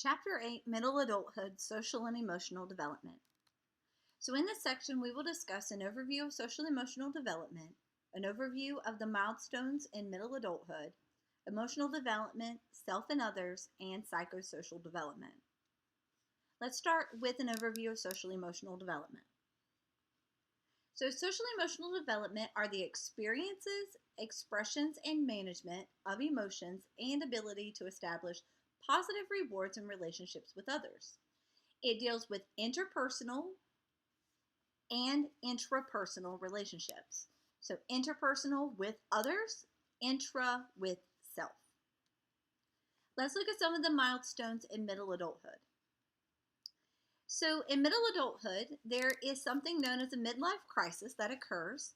Chapter 8, Middle Adulthood, Social and Emotional Development. So in this section, we will discuss an overview of social and emotional development, an overview of the milestones in middle adulthood, emotional development, self and others, and psychosocial development. Let's start with an overview of social emotional development. So social emotional development are the experiences, expressions, and management of emotions and ability to establish positive rewards and relationships with others. It deals with interpersonal and intrapersonal relationships. So interpersonal with others, intra with self. Let's look at some of the milestones in middle adulthood. So in middle adulthood, there is something known as a midlife crisis that occurs.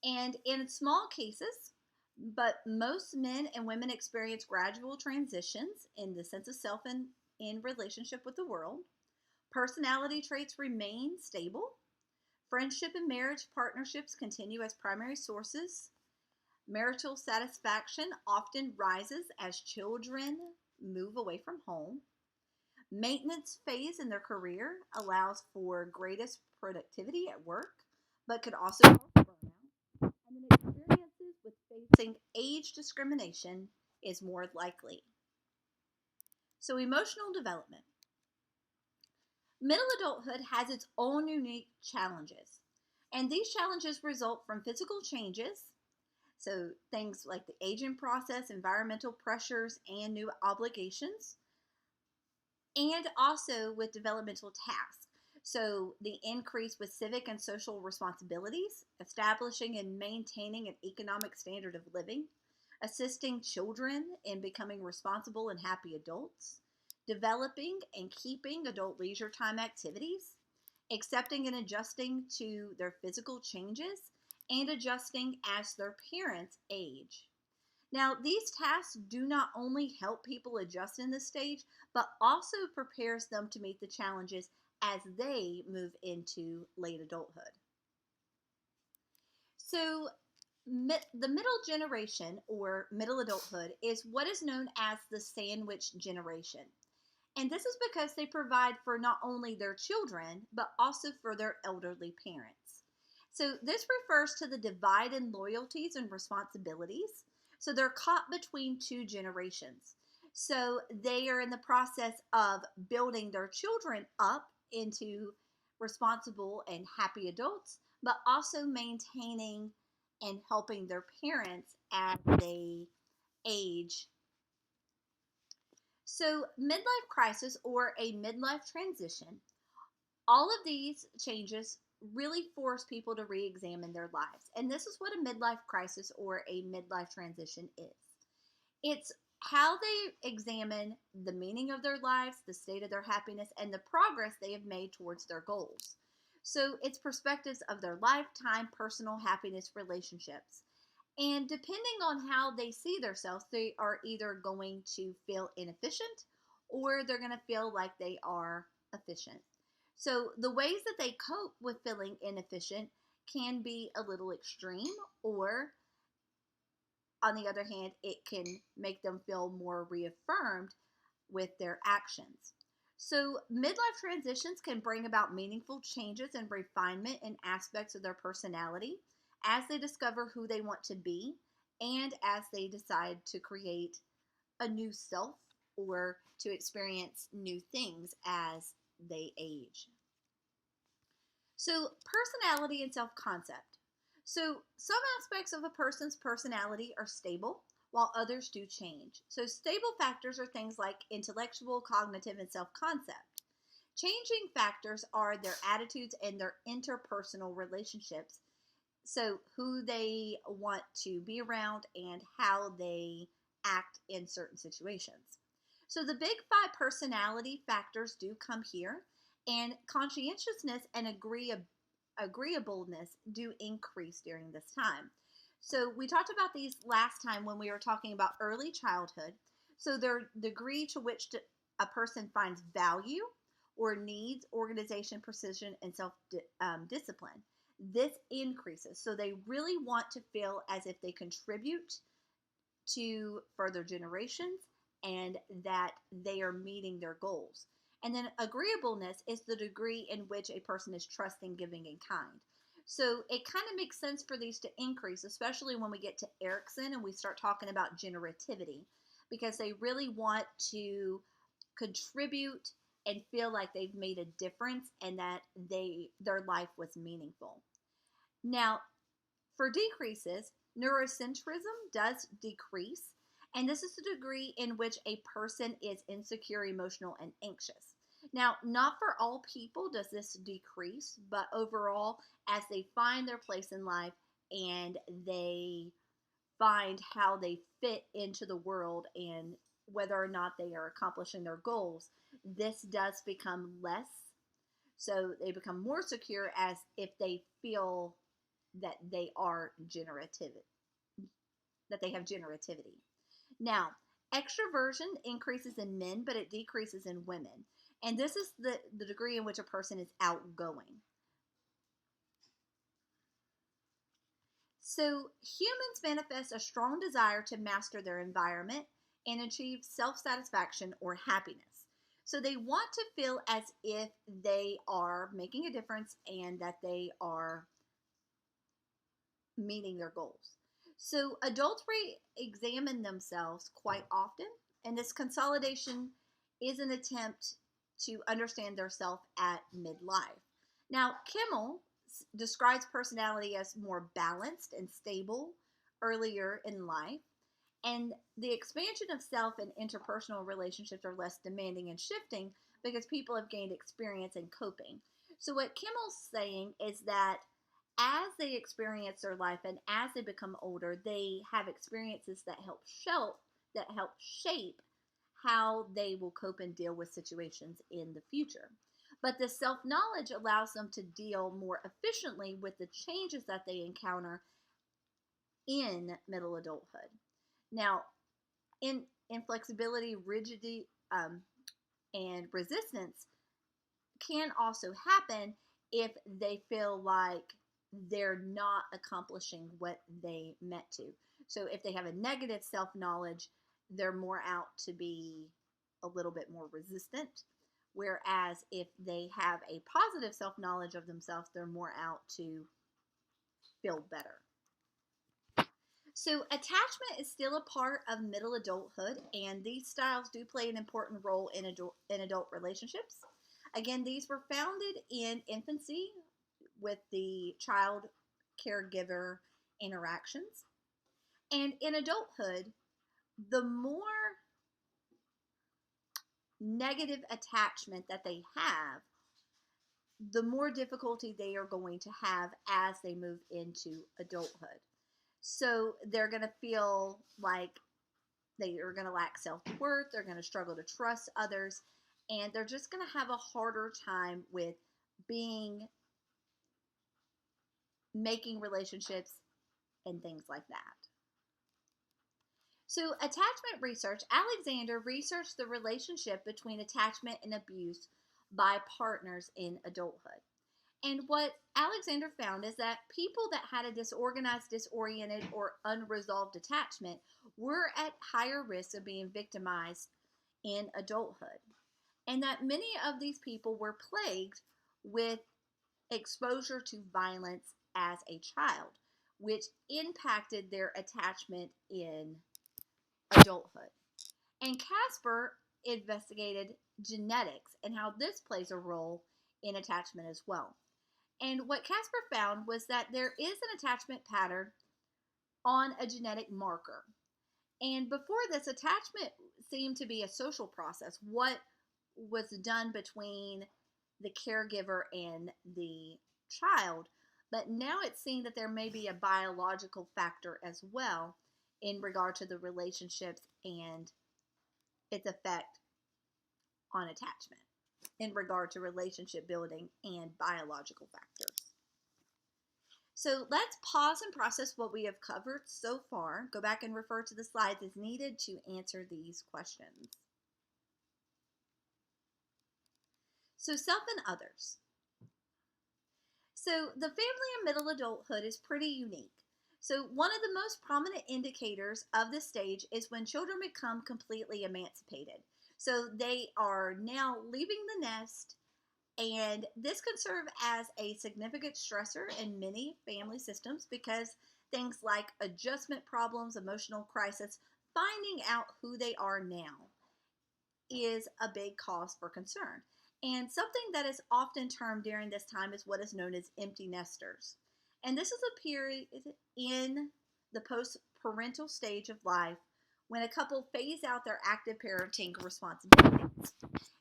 And in small cases, but most men and women experience gradual transitions in the sense of self and in relationship with the world. Personality traits remain stable. Friendship and marriage partnerships continue as primary sources. Marital satisfaction often rises as children move away from home. Maintenance phase in their career allows for greatest productivity at work, but could also cause burnout. And then experiences with facing age discrimination is more likely. So emotional development. Middle adulthood has its own unique challenges, and these challenges result from physical changes, so things like the aging process, environmental pressures, and new obligations, and also with developmental tasks. So the increase with civic and social responsibilities, establishing and maintaining an economic standard of living, assisting children in becoming responsible and happy adults, developing and keeping adult leisure time activities, accepting and adjusting to their physical changes, and adjusting as their parents age. Now, these tasks do not only help people adjust in this stage, but also prepares them to meet the challenges as they move into late adulthood. So, the middle generation or middle adulthood is what is known as the sandwich generation. And this is because they provide for not only their children, but also for their elderly parents. So this refers to the divide in loyalties and responsibilities. So they're caught between two generations. So they are in the process of building their children up into responsible and happy adults, but also maintaining and helping their parents as they age. So midlife crisis or a midlife transition, all of these changes really force people to re-examine their lives. And this is what a midlife crisis or a midlife transition is. It's how they examine the meaning of their lives, the state of their happiness, and the progress they have made towards their goals. So it's perspectives of their lifetime personal happiness relationships. And depending on how they see themselves, they are either going to feel inefficient or they're going to feel like they are efficient. So the ways that they cope with feeling inefficient can be a little extreme, or on the other hand, it can make them feel more reaffirmed with their actions. So midlife transitions can bring about meaningful changes and refinement in aspects of their personality as they discover who they want to be and as they decide to create a new self or to experience new things as they age. So personality and self-concept. So some aspects of a person's personality are stable, while others do change. So stable factors are things like intellectual, cognitive, and self-concept. Changing factors are their attitudes and their interpersonal relationships. So who they want to be around and how they act in certain situations. So the big five personality factors do come here, and conscientiousness and agreeableness do increase during this time. So we talked about these last time when we were talking about early childhood. So their degree to which a person finds value or needs organization, precision, and self-discipline. This increases. So they really want to feel as if they contribute to further generations and that they are meeting their goals. And then agreeableness is the degree in which a person is trusting, giving, and kind. So it kind of makes sense for these to increase, especially when we get to Erickson and we start talking about generativity, because they really want to contribute and feel like they've made a difference and that their life was meaningful. Now, for decreases, neurocentrism does decrease, and this is the degree in which a person is insecure, emotional, and anxious. Now, not for all people does this decrease, but overall, as they find their place in life and they find how they fit into the world and whether or not they are accomplishing their goals, this does become less. So they become more secure as if they feel that they are generative, that they have generativity. Now, extroversion increases in men, but it decreases in women. And this is the degree in which a person is outgoing. So humans manifest a strong desire to master their environment and achieve self-satisfaction or happiness. So they want to feel as if they are making a difference and that they are meeting their goals. So adults re-examine themselves quite often, and this consolidation is an attempt to understand their self at midlife. Now, Kimmel describes personality as more balanced and stable earlier in life, and the expansion of self and interpersonal relationships are less demanding and shifting because people have gained experience in coping. So what Kimmel's saying is that as they experience their life and as they become older, they have experiences that help shape how they will cope and deal with situations in the future. But the self-knowledge allows them to deal more efficiently with the changes that they encounter in middle adulthood. Now, inflexibility, rigidity, and resistance can also happen if they feel like they're not accomplishing what they meant to. So if they have a negative self-knowledge, they're more out to be a little bit more resistant. Whereas if they have a positive self-knowledge of themselves, they're more out to feel better. So attachment is still a part of middle adulthood, and these styles do play an important role in adult relationships. Again, these were founded in infancy with the child caregiver interactions. And in adulthood, the more negative attachment that they have, the more difficulty they are going to have as they move into adulthood. So they're going to feel like they are going to lack self-worth, they're going to struggle to trust others, and they're just going to have a harder time with making relationships and things like that. So attachment research, Alexander researched the relationship between attachment and abuse by partners in adulthood. And what Alexander found is that people that had a disorganized, disoriented, or unresolved attachment were at higher risk of being victimized in adulthood. And that many of these people were plagued with exposure to violence as a child, which impacted their attachment in adulthood. And Casper investigated genetics and how this plays a role in attachment as well. And what Casper found was that there is an attachment pattern on a genetic marker. And before this, attachment seemed to be a social process. What was done between the caregiver and the child. But now it's seen that there may be a biological factor as well in regard to the relationships and its effect on attachment in regard to relationship building and biological factors. So let's pause and process what we have covered so far. Go back and refer to the slides as needed to answer these questions. So self and others. So the family in middle adulthood is pretty unique. So, one of the most prominent indicators of this stage is when children become completely emancipated. So, they are now leaving the nest, and this can serve as a significant stressor in many family systems because things like adjustment problems, emotional crisis, finding out who they are now is a big cause for concern. And something that is often termed during this time is what is known as empty nesters. And this is a period in the post parental stage of life when a couple phase out their active parenting responsibilities.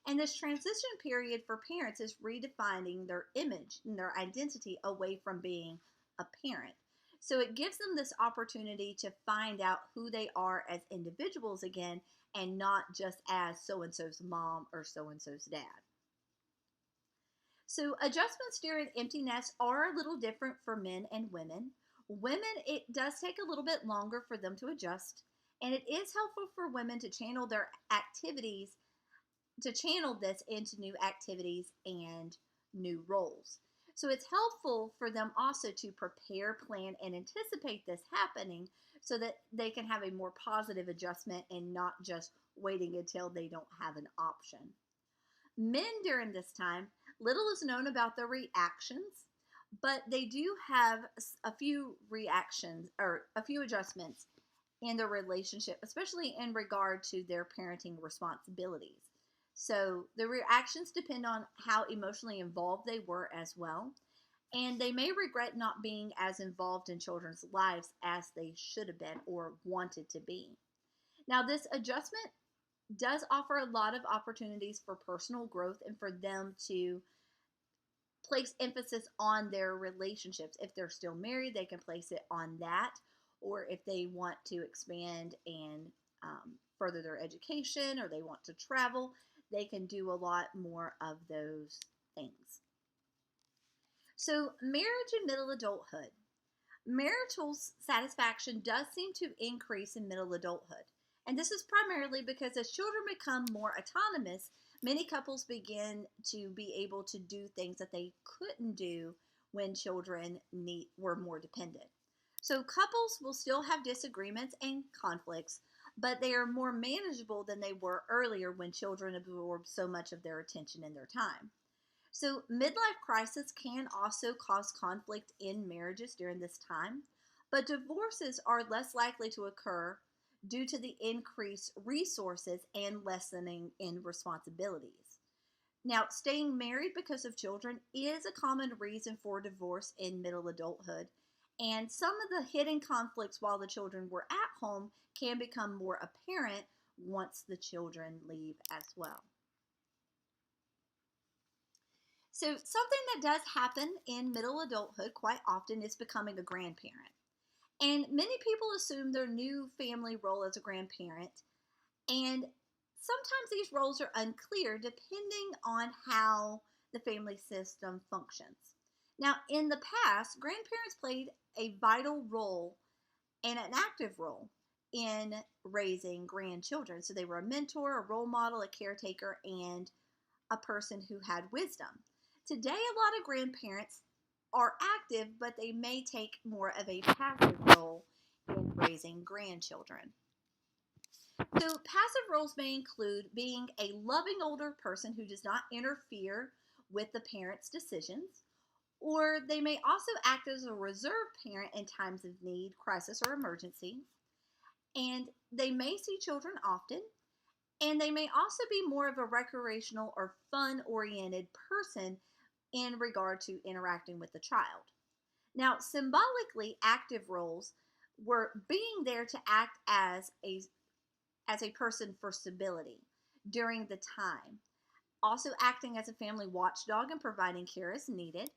And this transition period for parents is redefining their image and their identity away from being a parent. So it gives them this opportunity to find out who they are as individuals again and not just as so and so's mom or so and so's dad. So, adjustments during empty nest are a little different for men and women. Women, it does take a little bit longer for them to adjust, and it is helpful for women to channel their activities, to channel this into new activities and new roles. So, it's helpful for them also to prepare, plan, and anticipate this happening so that they can have a more positive adjustment and not just waiting until they don't have an option. Men during this time, little is known about their reactions, but they do have a few reactions or a few adjustments in their relationship, especially in regard to their parenting responsibilities. So the reactions depend on how emotionally involved they were as well, and they may regret not being as involved in children's lives as they should have been or wanted to be. Now, this adjustment does offer a lot of opportunities for personal growth and for them to place emphasis on their relationships. If they're still married, they can place it on that, or if they want to expand and further their education or they want to travel, they can do a lot more of those things. So, marriage and middle adulthood. Marital satisfaction does seem to increase in middle adulthood. And this is primarily because as children become more autonomous, many couples begin to be able to do things that they couldn't do when children were more dependent. So couples will still have disagreements and conflicts, but they are more manageable than they were earlier when children absorbed so much of their attention and their time. So, midlife crisis can also cause conflict in marriages during this time, but divorces are less likely to occur due to the increased resources and lessening in responsibilities. Now, staying married because of children is a common reason for divorce in middle adulthood, and some of the hidden conflicts while the children were at home can become more apparent once the children leave as well. So, something that does happen in middle adulthood quite often is becoming a grandparent. And many people assume their new family role as a grandparent, and sometimes these roles are unclear depending on how the family system functions. Now, in the past, grandparents played a vital role and an active role in raising grandchildren. So, they were a mentor, a role model, a caretaker, and a person who had wisdom. Today, a lot of grandparents are active, but they may take more of a passive role in raising grandchildren. So, passive roles may include being a loving older person who does not interfere with the parent's decisions, or they may also act as a reserve parent in times of need, crisis, or emergency. And they may see children often, and they may also be more of a recreational or fun-oriented person in regard to interacting with the child. Now, symbolically, active roles were being there to act as a person for stability during the time, also acting as a family watchdog and providing care as needed,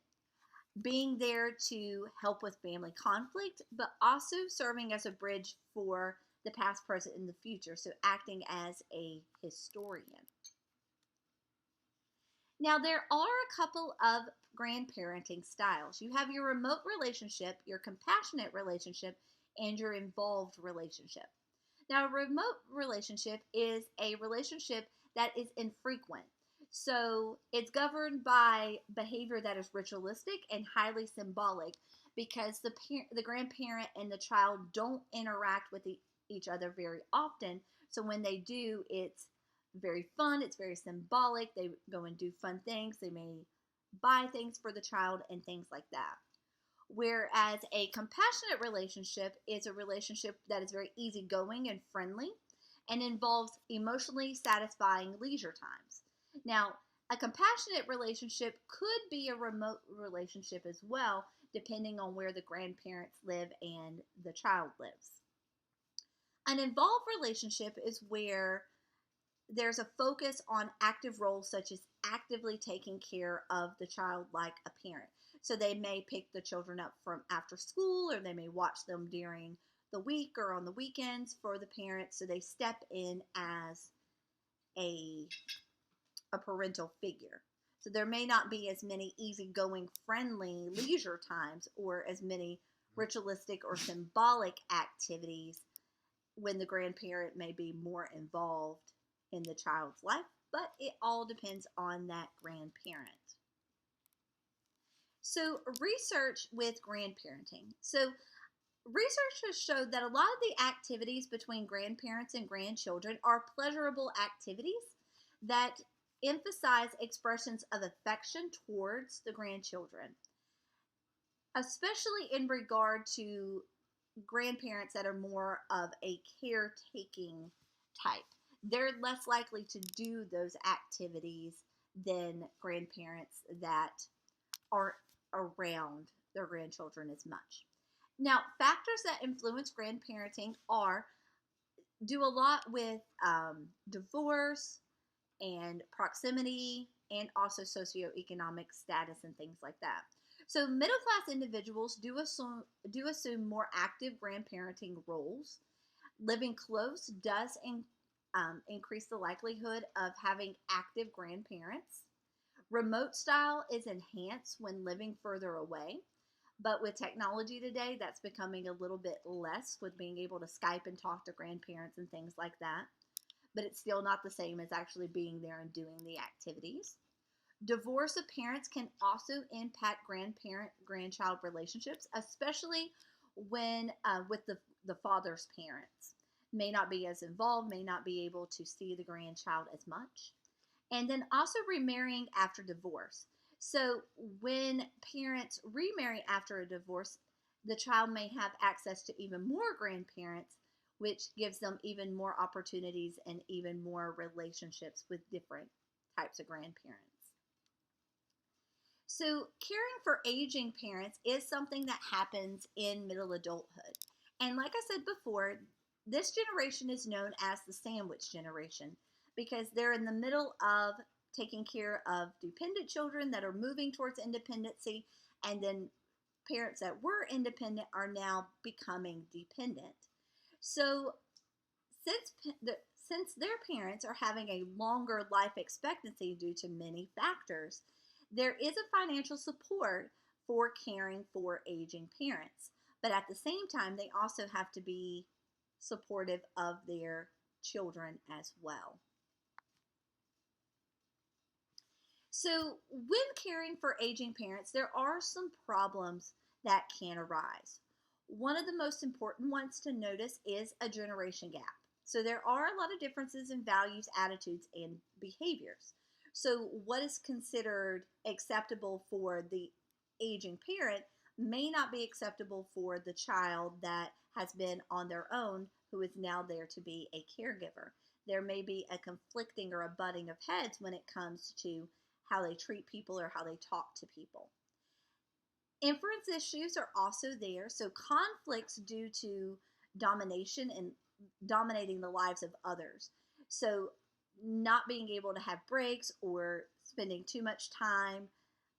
being there to help with family conflict, but also serving as a bridge for the past, present, and the future, so acting as a historian. Now, there are a couple of grandparenting styles. You have your remote relationship, your compassionate relationship, and your involved relationship. Now, a remote relationship is a relationship that is infrequent. So it's governed by behavior that is ritualistic and highly symbolic because the grandparent and the child don't interact with each other very often. So when they do, it's very fun, it's very symbolic. They go and do fun things. They may buy things for the child and things like that. Whereas a compassionate relationship is a relationship that is very easygoing and friendly and involves emotionally satisfying leisure times. Now, a compassionate relationship could be a remote relationship as well, depending on where the grandparents live and the child lives. An involved relationship is where there's a focus on active roles such as actively taking care of the child like a parent. So they may pick the children up from after school, or they may watch them during the week or on the weekends for the parents. So they step in as a parental figure. So there may not be as many easygoing, friendly leisure times or as many ritualistic or symbolic activities when the grandparent may be more involved in the child's life, but it all depends on that grandparent. So research with grandparenting. So research has showed that a lot of the activities between grandparents and grandchildren are pleasurable activities that emphasize expressions of affection towards the grandchildren, especially in regard to grandparents that are more of a caretaking type. They're less likely to do those activities than grandparents that aren't around their grandchildren as much. Now, factors that influence grandparenting do a lot with divorce and proximity and also socioeconomic status and things like that. So middle-class individuals do assume more active grandparenting roles. Living close does increase the likelihood of having active grandparents. Remote style is enhanced when living further away, but with technology today, that's becoming a little bit less with being able to Skype and talk to grandparents and things like that. But it's still not the same as actually being there and doing the activities. Divorce of parents can also impact grandparent-grandchild relationships, especially when with the father's parents. May not be as involved, may not be able to see the grandchild as much. And then also remarrying after divorce. So when parents remarry after a divorce, the child may have access to even more grandparents, which gives them even more opportunities and even more relationships with different types of grandparents. So caring for aging parents is something that happens in middle adulthood. And like I said before, this generation is known as the sandwich generation because they're in the middle of taking care of dependent children that are moving towards independency, and then parents that were independent are now becoming dependent. So since their parents are having a longer life expectancy due to many factors, there is a financial support for caring for aging parents. But at the same time, they also have to be supportive of their children as well. So when caring for aging parents, there are some problems that can arise. One of the most important ones to notice is a generation gap. So there are a lot of differences in values, attitudes, and behaviors. So what is considered acceptable for the aging parent may not be acceptable for the child that has been on their own who is now there to be a caregiver. There may be a conflicting or a butting of heads when it comes to how they treat people or how they talk to people. Inference issues are also there, so conflicts due to domination and dominating the lives of others. So not being able to have breaks or spending too much time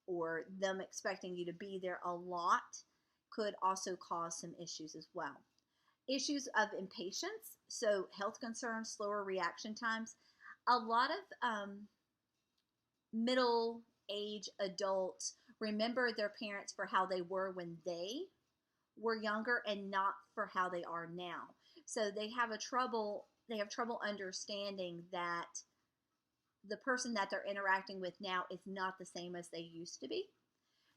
or them expecting you to be there a lot could also cause some issues as well. Issues of impatience, so health concerns, slower reaction times. A lot of middle-age adults remember their parents for how they were when they were younger and not for how they are now. So they have trouble understanding that the person that they're interacting with now is not the same as they used to be.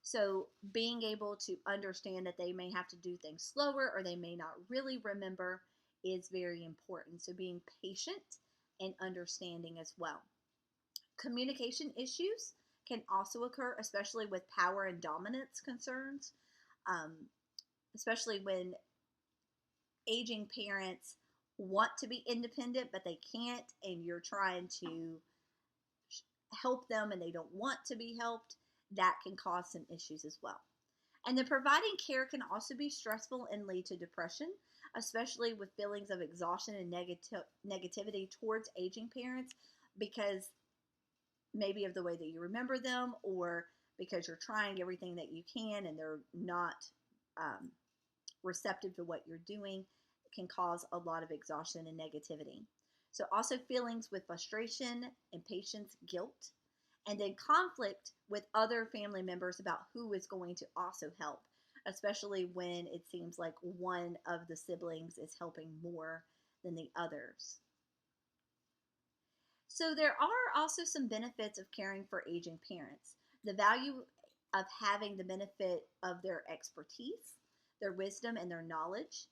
So, being able to understand that they may have to do things slower or they may not really remember is very important. So, being patient and understanding as well. Communication issues can also occur, especially with power and dominance concerns, um, especially when aging parents want to be independent, but they can't, and you're trying to help them and they don't want to be helped. That can cause some issues as well. And then providing care can also be stressful and lead to depression, especially with feelings of exhaustion and negativity towards aging parents because maybe of the way that you remember them or because you're trying everything that you can and they're not um, receptive to what you're doing can cause a lot of exhaustion and negativity. So, also feelings with frustration, impatience, guilt, and then conflict with other family members about who is going to also help, especially when it seems like one of the siblings is helping more than the others. So, there are also some benefits of caring for aging parents. The value of having the benefit of their expertise, their wisdom, and their knowledge,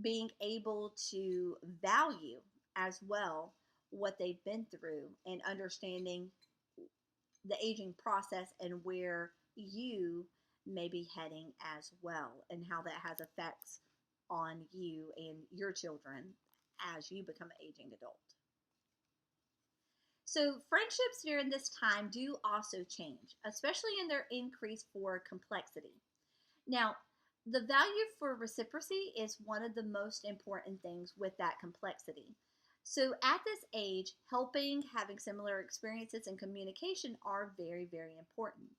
being able to value as well what they've been through and understanding the aging process and where you may be heading as well and how that has effects on you and your children as you become an aging adult. So, friendships during this time do also change, especially in their increase for complexity. Now, the value for reciprocity is one of the most important things with that complexity. So, at this age, helping, having similar experiences, and communication are very, very important.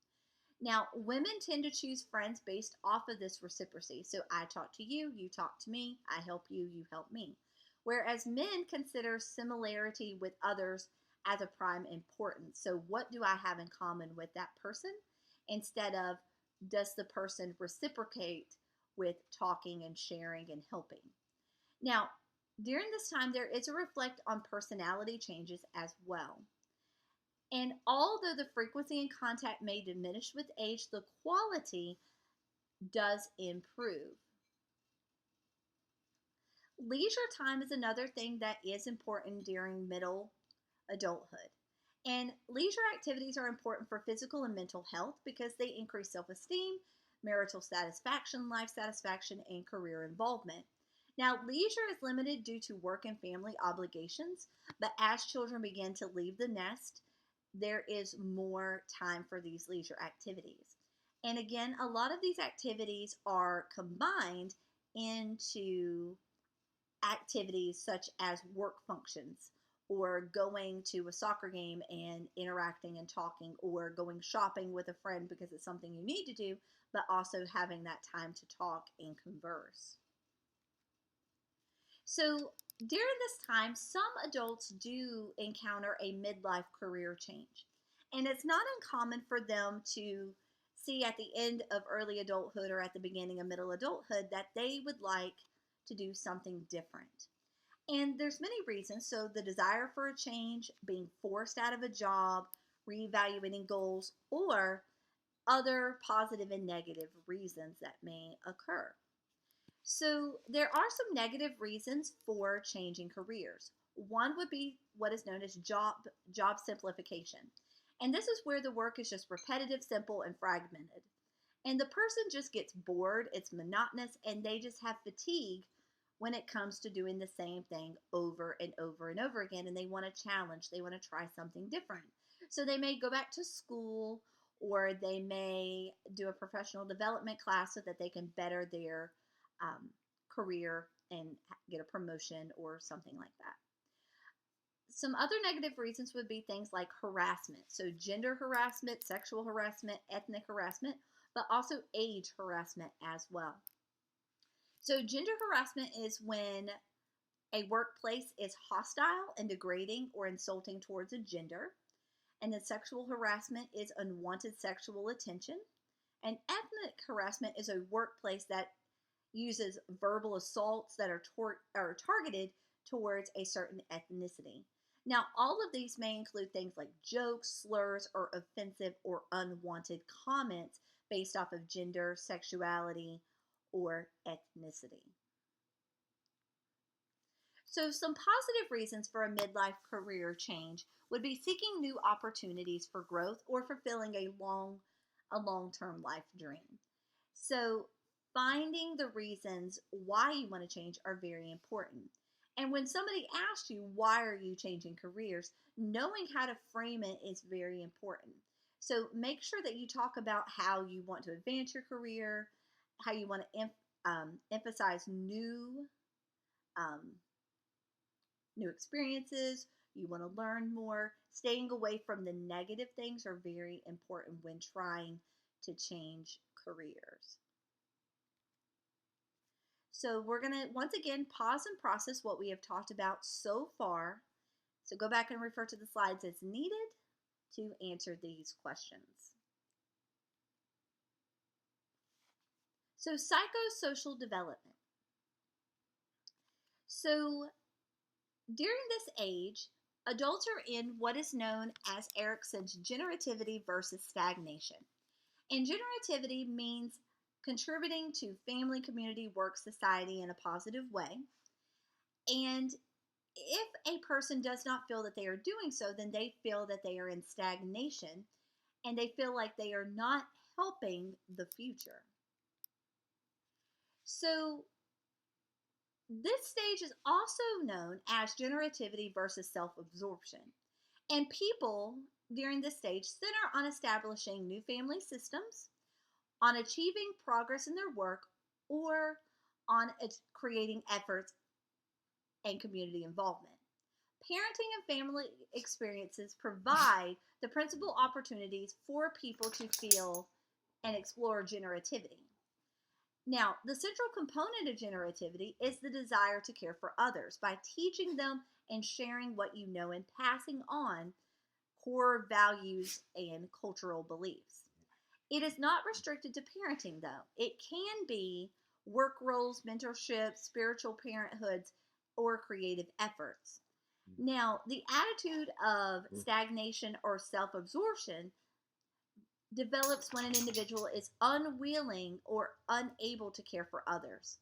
Now, women tend to choose friends based off of this reciprocity. So, I talk to you, you talk to me, I help you, you help me. Whereas men consider similarity with others as a prime importance. So, what do I have in common with that person? Instead of does the person reciprocate with talking and sharing and helping? Now, during this time, there is a reflect on personality changes as well. And although the frequency and contact may diminish with age, the quality does improve. Leisure time is another thing that is important during middle adulthood. And leisure activities are important for physical and mental health because they increase self esteem, marital satisfaction, life satisfaction, and career involvement. Now, leisure is limited due to work and family obligations, but as children begin to leave the nest, there is more time for these leisure activities. And again, a lot of these activities are combined into activities such as work functions or going to a soccer game and interacting and talking or going shopping with a friend because it's something you need to do, but also having that time to talk and converse. So during this time, some adults do encounter a midlife career change. And it's not uncommon for them to see at the end of early adulthood or at the beginning of middle adulthood that they would like to do something different. And there's many reasons. So the desire for a change, being forced out of a job, reevaluating goals, or other positive and negative reasons that may occur. So there are some negative reasons for changing careers. One would be what is known as job simplification. And this is where the work is just repetitive, simple, and fragmented. And the person just gets bored, it's monotonous, and they just have fatigue when it comes to doing the same thing over and over and over again. And they want a challenge, they want to try something different. So they may go back to school or they may do a professional development class so that they can better their career and get a promotion or something like that. Some other negative reasons would be things like harassment. So gender harassment, sexual harassment, ethnic harassment, but also age harassment as well. So gender harassment is when a workplace is hostile and degrading or insulting towards a gender. And then sexual harassment is unwanted sexual attention. And ethnic harassment is a workplace that uses verbal assaults that are targeted towards a certain ethnicity. Now, all of these may include things like jokes, slurs, or offensive or unwanted comments based off of gender, sexuality, or ethnicity. So, some positive reasons for a midlife career change would be seeking new opportunities for growth or fulfilling a long-term life dream. So, finding the reasons why you want to change are very important. And when somebody asks you, why are you changing careers, knowing how to frame it is very important. So, make sure that you talk about how you want to advance your career, how you want to emphasize um, new experiences, you want to learn more. Staying away from the negative things are very important when trying to change careers. So we're going to once again pause and process what we have talked about so far. So go back and refer to the slides as needed to answer these questions. So psychosocial development. So during this age, adults are in what is known as Erikson's generativity versus stagnation. And generativity means contributing to family, community, work, society in a positive way. And if a person does not feel that they are doing so, then they feel that they are in stagnation and they feel like they are not helping the future. So this stage is also known as generativity versus self-absorption. And people during this stage center on establishing new family systems, on achieving progress in their work, or on creating efforts and community involvement. Parenting and family experiences provide the principal opportunities for people to feel and explore generativity. Now, the central component of generativity is the desire to care for others by teaching them and sharing what you know and passing on core values and cultural beliefs. It is not restricted to parenting, though. It can be work roles, mentorship, spiritual parenthoods, or creative efforts. Now, the attitude of stagnation or self absorption develops when an individual is unwilling or unable to care for others.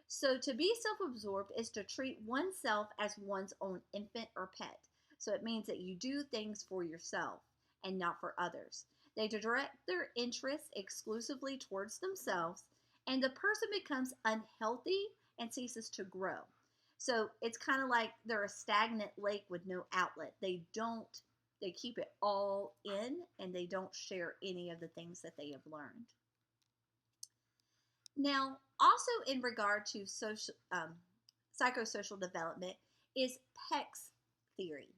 So, to be self absorbed is to treat oneself as one's own infant or pet. So, it means that you do things for yourself and not for others. They direct their interests exclusively towards themselves, and the person becomes unhealthy and ceases to grow. So, it's kind of like they're a stagnant lake with no outlet. They keep it all in and they don't share any of the things that they have learned. Now, also in regard to psychosocial development is Peck's theory.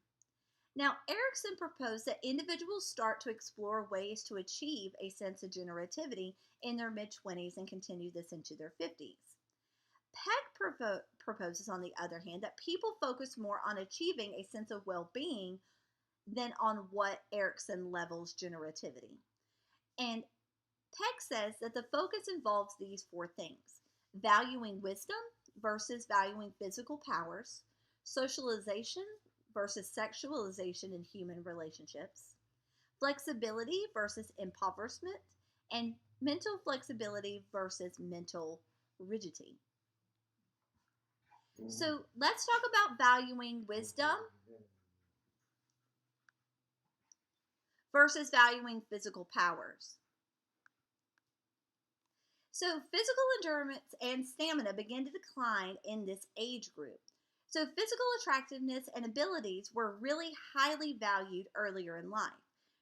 Now, Erikson proposed that individuals start to explore ways to achieve a sense of generativity in their mid-20s and continue this into their 50s. Peck proposes, on the other hand, that people focus more on achieving a sense of well-being than on what Erikson levels generativity. And Peck says that the focus involves these four things: valuing wisdom versus valuing physical powers, socialization versus sexualization in human relationships, flexibility versus impoverishment, and mental flexibility versus mental rigidity. So let's talk about valuing wisdom versus valuing physical powers. So physical endurance and stamina begin to decline in this age group. So physical attractiveness and abilities were really highly valued earlier in life.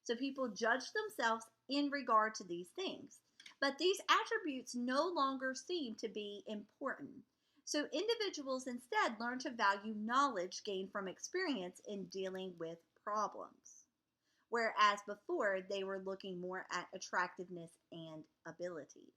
So people judged themselves in regard to these things. But these attributes no longer seem to be important. So individuals instead learn to value knowledge gained from experience in dealing with problems. Whereas before, they were looking more at attractiveness and abilities.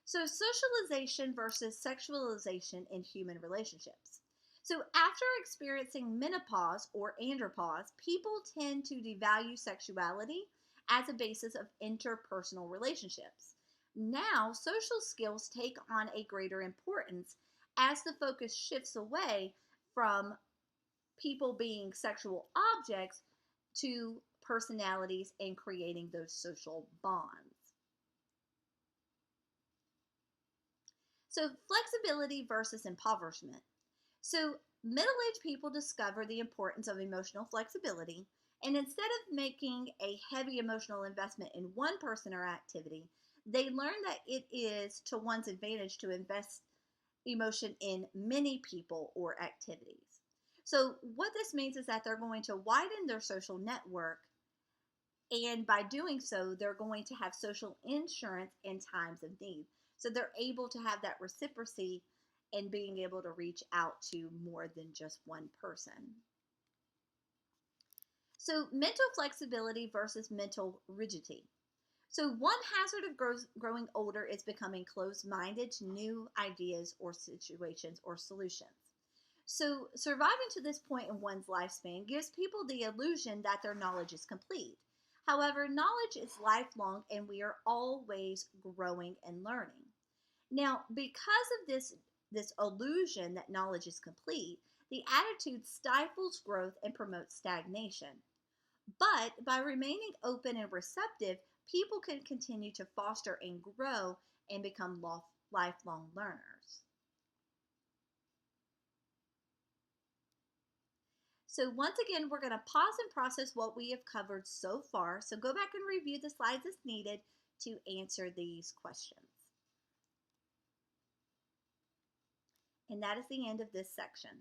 So socialization versus sexualization in human relationships. So after experiencing menopause or andropause, people tend to devalue sexuality as a basis of interpersonal relationships. Now, social skills take on a greater importance as the focus shifts away from people being sexual objects to personalities and creating those social bonds. So, flexibility versus impoverishment. So, middle aged people discover the importance of emotional flexibility, and instead of making a heavy emotional investment in one person or activity, they learn that it is to one's advantage to invest emotion in many people or activities. So, what this means is that they're going to widen their social network, and by doing so, they're going to have social insurance in times of need. So, they're able to have that reciprocity and being able to reach out to more than just one person. So, mental flexibility versus mental rigidity. So, one hazard of growing older is becoming closed minded to new ideas or situations or solutions. So, surviving to this point in one's lifespan gives people the illusion that their knowledge is complete. However, knowledge is lifelong and we are always growing and learning. Now, because of this illusion that knowledge is complete, the attitude stifles growth and promotes stagnation. But by remaining open and receptive, people can continue to foster and grow and become lifelong learners. So, once again, we're going to pause and process what we have covered so far. So, go back and review the slides as needed to answer these questions. And that is the end of this section.